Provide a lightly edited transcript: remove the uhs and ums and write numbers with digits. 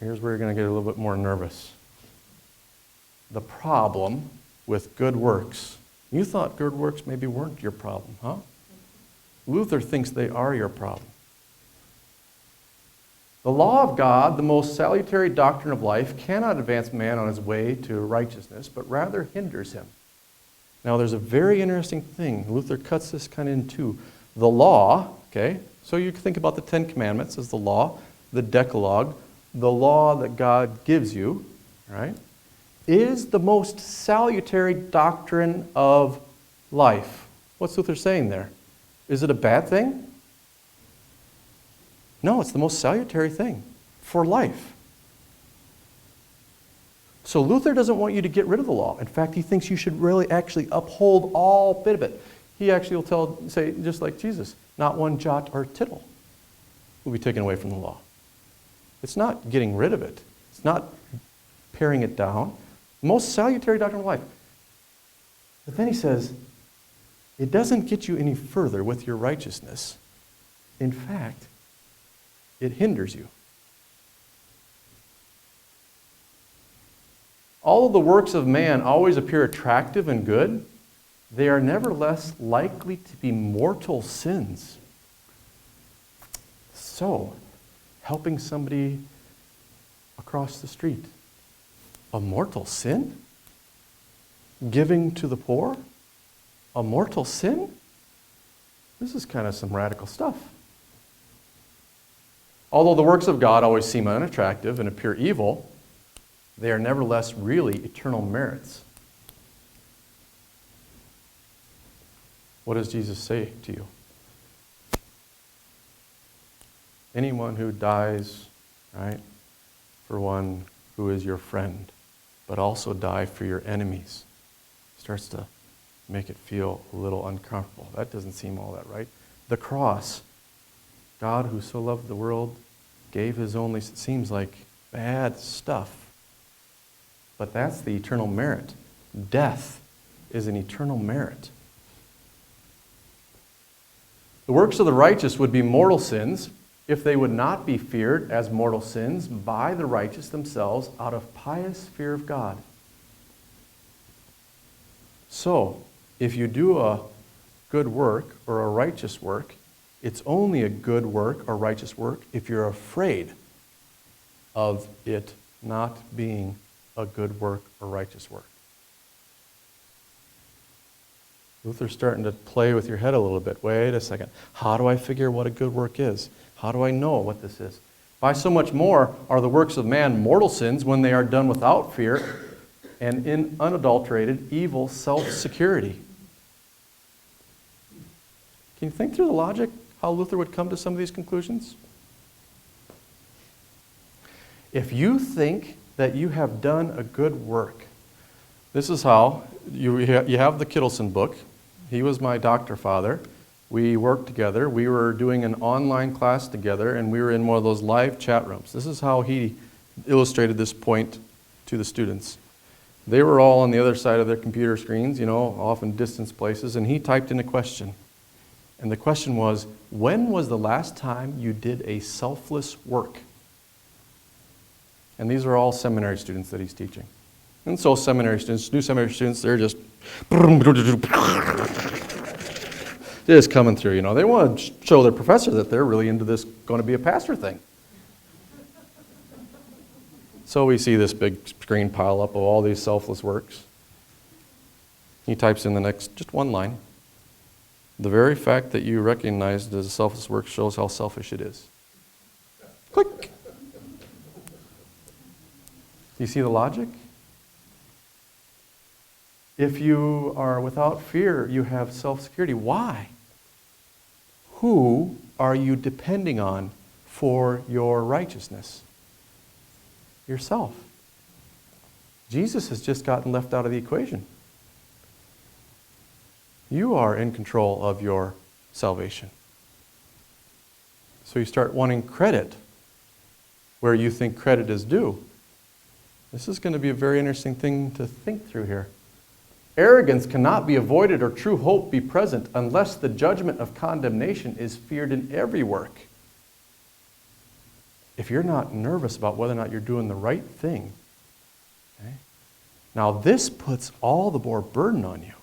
here's where you're going to get a little bit more nervous. The problem with good works. You thought good works maybe weren't your problem, huh? Luther thinks they are your problem. The law of God, the most salutary doctrine of life, cannot advance man on his way to righteousness, but rather hinders him. Now, there's a very interesting thing. Luther cuts this kind of in two. The law, okay, so you can think about the Ten Commandments as the law, the Decalogue, the law that God gives you, right, is the most salutary doctrine of life. What's Luther saying there? Is it a bad thing? No, it's the most salutary thing for life. So Luther doesn't want you to get rid of the law. In fact, he thinks you should really actually uphold all bit of it. He actually will say, just like Jesus, not one jot or tittle will be taken away from the law. It's not getting rid of it. It's not paring it down. Most salutary doctrine of life. But then he says, it doesn't get you any further with your righteousness. In fact, it hinders you. Although the works of man always appear attractive and good, they are nevertheless likely to be mortal sins. So, helping somebody across the street, a mortal sin? Giving to the poor, a mortal sin? This is kind of some radical stuff. Although the works of God always seem unattractive and appear evil, they are nevertheless really eternal merits. What does Jesus say to you? Anyone who dies, right, for one who is your friend, but also die for your enemies, starts to make it feel a little uncomfortable. That doesn't seem all that right. The cross, God who so loved the world, gave his only, it seems like bad stuff. But that's the eternal merit. Death is an eternal merit. The works of the righteous would be mortal sins if they would not be feared as mortal sins by the righteous themselves out of pious fear of God. So, if you do a good work or a righteous work, it's only a good work or righteous work if you're afraid of it not being a good work or righteous work. Luther's starting to play with your head a little bit. Wait a second. How do I figure what a good work is? How do I know what this is? By so much more are the works of man mortal sins when they are done without fear and in unadulterated evil self-security. Can you think through the logic, how Luther would come to some of these conclusions? If you think that you have done a good work, this is how. You have the Kittleson book. He was my doctor father. We worked together. We were doing an online class together, and we were in one of those live chat rooms. This is how he illustrated this point to the students. They were all on the other side of their computer screens, off in distant places, and he typed in a question. And the question was, when was the last time you did a selfless work? And these are all seminary students that he's teaching. And so seminary students, new seminary students, they're just coming through, They want to show their professor that they're really into this going to be a pastor thing. So we see this big screen pile up of all these selfless works. He types in the next, just one line. The very fact that you recognize it as a selfless work shows how selfish it is. Click. Do you see the logic? If you are without fear, you have self-security. Why? Who are you depending on for your righteousness? Yourself. Jesus has just gotten left out of the equation. You are in control of your salvation. So you start wanting credit where you think credit is due. This is going to be a very interesting thing to think through here. Arrogance cannot be avoided or true hope be present unless the judgment of condemnation is feared in every work. if you're not nervous about whether or not you're doing the right thing, okay? Now this puts all the more burden on you.